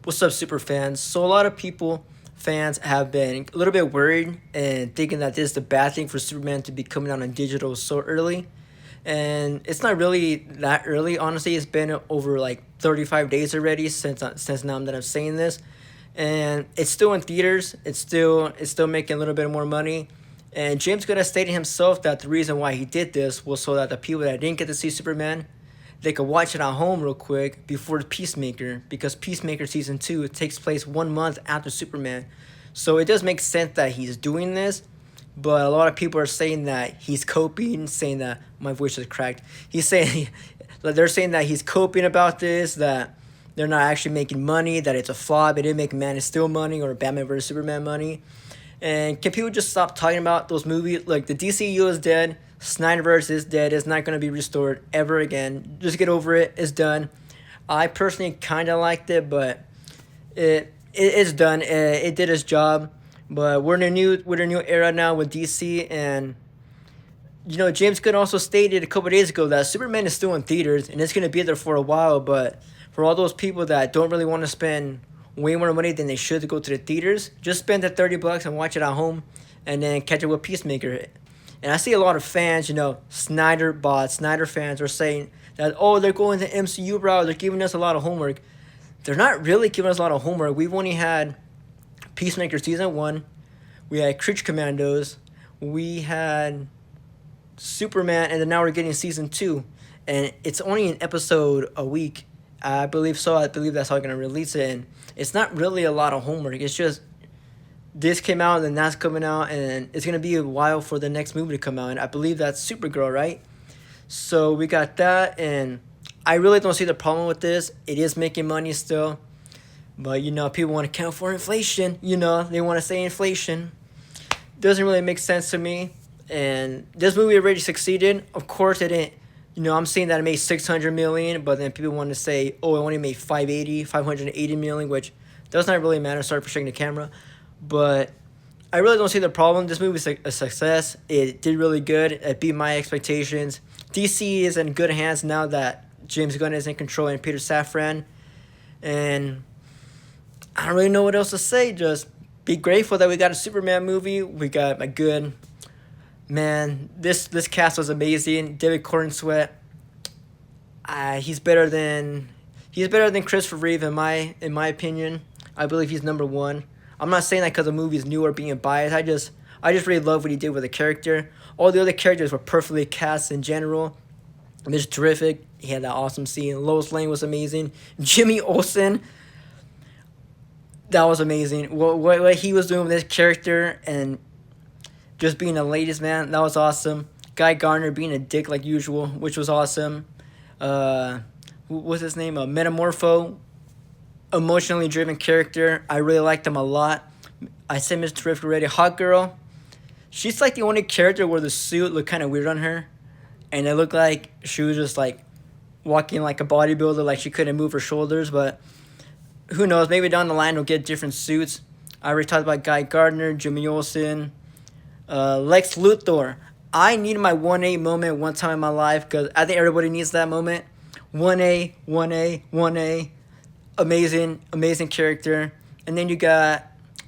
What's up, super fans? So a lot of fans have been a little bit worried and thinking that this is the bad thing for Superman to be coming out on digital so early. And it's not really that early. Honestly, it's been over like 35 days already since now that I'm saying this, and it's still in theaters. It's still making a little bit more money. And James Gunn has stated himself that the reason why he did this was so that the people that didn't get to see Superman, they could watch it at home real quick before Peacemaker, because Peacemaker season 2 takes place 1 month after Superman. So it does make sense that he's doing this, but a lot of people are saying that he's coping, saying that my voice is cracked. He's saying they're saying that he's coping about this, that they're not actually making money, that it's a flop. It didn't make Man of Steel money or Batman vs Superman money. And can people just stop talking about those movies? Like, the DCU is dead. Snyderverse is dead. It's not going to be restored ever again. Just get over it. It's done. I personally kind of liked it, but it's done. It did its job. But we're in a new era now with DC, and James Gunn also stated a couple days ago that Superman is still in theaters and it's going to be there for a while. But for all those people that don't really want to spend way more money than they should to go to the theaters, just spend the $30 and watch it at home, and then catch it with Peacemaker. And I see a lot of fans, Snyder fans are saying that, oh, they're going the MCU route, they're giving us a lot of homework. They're not really giving us a lot of homework. We've only had Peacemaker season 1, we had Creature Commandos, we had Superman, and then now we're getting season 2. And it's only an episode a week. I believe so. I believe that's how they're going to release it. And it's not really a lot of homework. It's just this came out and then that's coming out, and it's going to be a while for the next movie to come out. And I believe that's Supergirl, right? So we got that, and I really don't see the problem with this. It is making money still. But, people want to count for inflation. They want to say inflation. Doesn't really make sense to me. And this movie already succeeded. Of course, it didn't. I'm seeing that it made $600 million, but then people want to say, oh, it only made $580 million, which does not really matter. Sorry for shaking the camera. But I really don't see the problem. This movie is a success. It did really good. It beat my expectations. DC is in good hands now that James Gunn is in control and Peter Safran. And I don't really know what else to say. Just be grateful that we got a Superman movie. We got a good... Man, this cast was amazing. David Cornsweet, he's better than Christopher Reeve in my opinion. I believe he's number one. I'm not saying that because the movie's new or being biased. I just really love what he did with the character. All the other characters were perfectly cast in general. And it's terrific. He had that awesome scene. Lois Lane was amazing. Jimmy Olsen, that was amazing. What he was doing with this character and just being the latest, man, that was awesome. Guy Gardner being a dick like usual, which was awesome. What's his name? Metamorpho, emotionally driven character. I really liked him a lot. I said Miss Terrific already. Hot Girl, she's like the only character where the suit looked kind of weird on her. And it looked like she was just like walking like a bodybuilder, like she couldn't move her shoulders. But who knows? Maybe down the line we'll get different suits. I already talked about Guy Gardner, Jimmy Olsen. Lex Luthor. I needed my 1A moment one time in my life, because I think everybody needs that moment. 1A, 1A, 1A. Amazing character. And then you got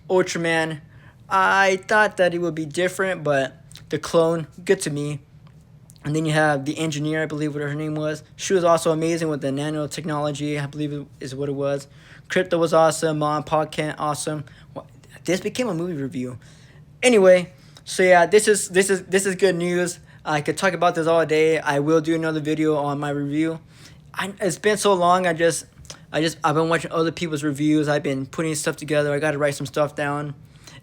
Ultraman. I thought that it would be different, but the clone, good to me. And then you have the engineer, I believe what her name was. She was also amazing with the nanotechnology, I believe is what it was. Crypto was awesome. Mom, Pa Kent, awesome. This became a movie review. Anyway, so yeah, this is good news. I could talk about this all day. I will do another video on my review. It's been so long. I've been watching other people's reviews. I've been putting stuff together. I got to write some stuff down,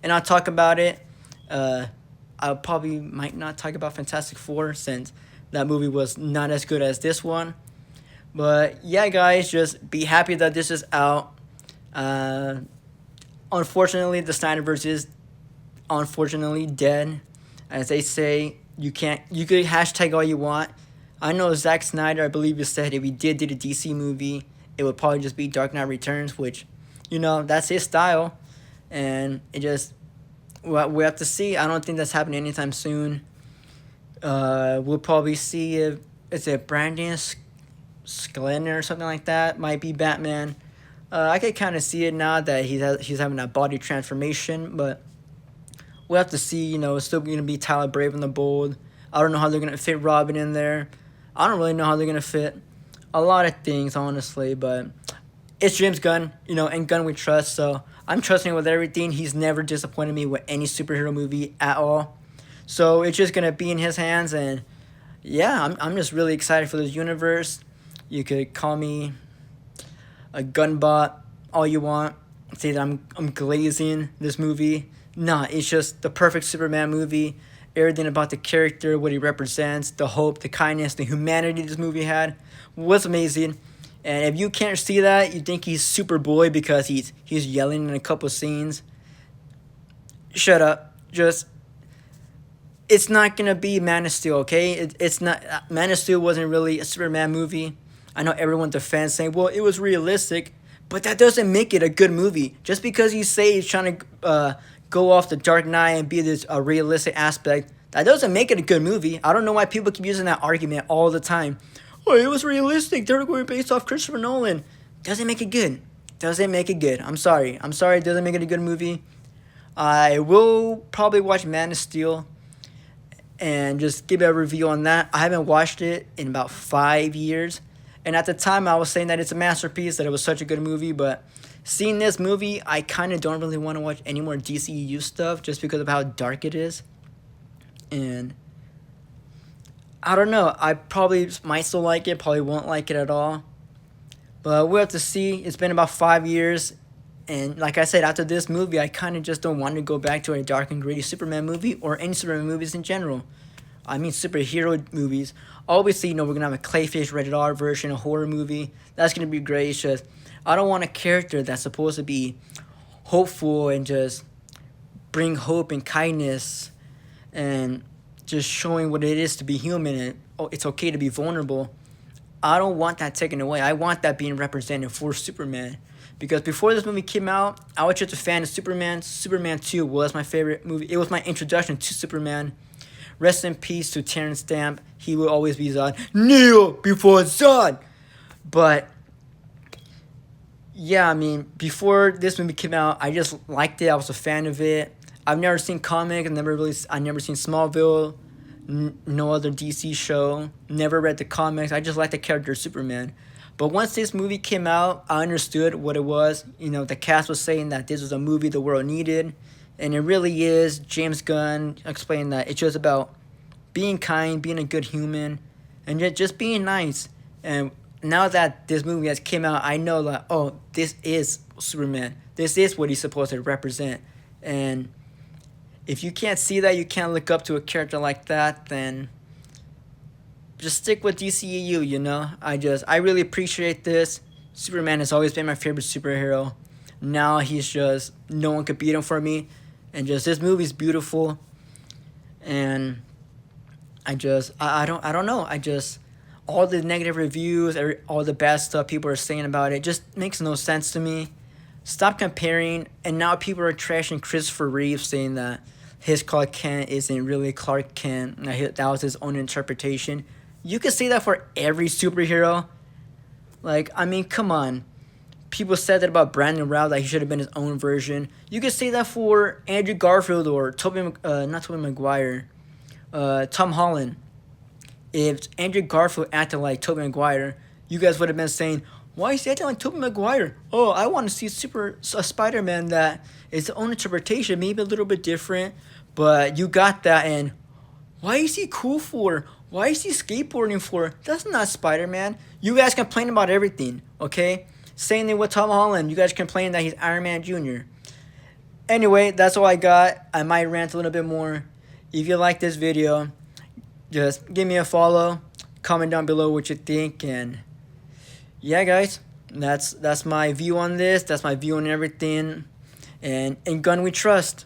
and I'll talk about it. I probably might not talk about Fantastic Four, since that movie was not as good as this one. But yeah, guys, just be happy that this is out. Unfortunately, the Snyderverse is unfortunately dead. As they say, you could hashtag all you want. I know Zack Snyder, I believe, has said if he did a DC movie, it would probably just be Dark Knight Returns, which, that's his style. And it just, we have to see. I don't think that's happening anytime soon. We'll probably see if, is it Brandon Sklenar or something like that? Might be Batman. I can kind of see it now that he's having that body transformation, but we'll have to see. It's still going to be Tyler Brave and the Bold. I don't know how they're going to fit Robin in there. I don't really know how they're going to fit a lot of things, honestly, but it's James Gunn, and Gunn we trust, so I'm trusting with everything. He's never disappointed me with any superhero movie at all. So it's just going to be in his hands, and yeah, I'm just really excited for this universe. You could call me a gun bot all you want. Say that I'm glazing this movie. Nah, it's just the perfect Superman movie. Everything about the character, what he represents, the hope, the kindness, the humanity this movie had was amazing. And if you can't see that, you think he's Superboy because he's yelling in a couple scenes. Shut up. Just it's not gonna be Man of Steel, okay? It's not. Man of Steel wasn't really a Superman movie. I know everyone defends saying, well, it was realistic, but that doesn't make it a good movie. Just because you say he's trying to go off the Dark Knight and be this realistic aspect, that doesn't make it a good movie. I don't know why people keep using that argument all the time. Oh, it was realistic. They were going based off Christopher Nolan. Doesn't make it good. Doesn't make it good. I'm sorry. I'm sorry. It doesn't make it a good movie. I will probably watch Man of Steel and just give a review on that. I haven't watched it in about 5 years. And at the time, I was saying that it's a masterpiece, that it was such a good movie. But seeing this movie, I kind of don't really want to watch any more DCEU stuff just because of how dark it is. And I don't know. I probably might still like it, probably won't like it at all. But we'll have to see. It's been about 5 years. And like I said, after this movie, I kind of just don't want to go back to a dark and gritty Superman movie or any Superman movies in general. I mean, superhero movies. Obviously, we're going to have a Clayface rated R version, a horror movie. That's going to be great. It's just, I don't want a character that's supposed to be hopeful and just bring hope and kindness and just showing what it is to be human and it's okay to be vulnerable. I don't want that taken away. I want that being represented for Superman. Because before this movie came out, I was just a fan of Superman. Superman 2 was my favorite movie. It was my introduction to Superman. Rest in peace to Terrence Stamp. He will always be Zod. Kneel before Zod! But, yeah, I mean, before this movie came out, I just liked it. I was a fan of it. I've never seen comics. I've never seen Smallville. No other DC show. Never read the comics. I just liked the character of Superman. But once this movie came out, I understood what it was. The cast was saying that this was a movie the world needed. And it really is. James Gunn explained that it's just about being kind, being a good human, and just being nice. And now that this movie has came out, I know that, oh, this is Superman. This is what he's supposed to represent. And if you can't see that, you can't look up to a character like that, then just stick with DCEU, I really appreciate this. Superman has always been my favorite superhero. Now he's just, no one could beat him for me. And just, this movie's beautiful. And I don't know. All the negative reviews, all the bad stuff people are saying about it just makes no sense to me. Stop comparing. And now people are trashing Christopher Reeve, saying that his Clark Kent isn't really Clark Kent. That was his own interpretation. You could say that for every superhero. Come on. People said that about Brandon Routh, that he should have been his own version. You could say that for Andrew Garfield or Tom Holland. If Andrew Garfield acted like Tobey Maguire, you guys would have been saying, why is he acting like Tobey Maguire? Oh, I want to see a Spider-Man that is his own interpretation, maybe a little bit different. But you got that, and why is he cool for? Why is he skateboarding for? That's not Spider-Man. You guys complain about everything, okay? Same thing with Tom Holland. You guys complain that he's Iron Man Jr. Anyway, that's all I got. I might rant a little bit more. If you like this video, just give me a follow. Comment down below what you think. And yeah, guys, that's my view on this. That's my view on everything. And in Gunn we trust.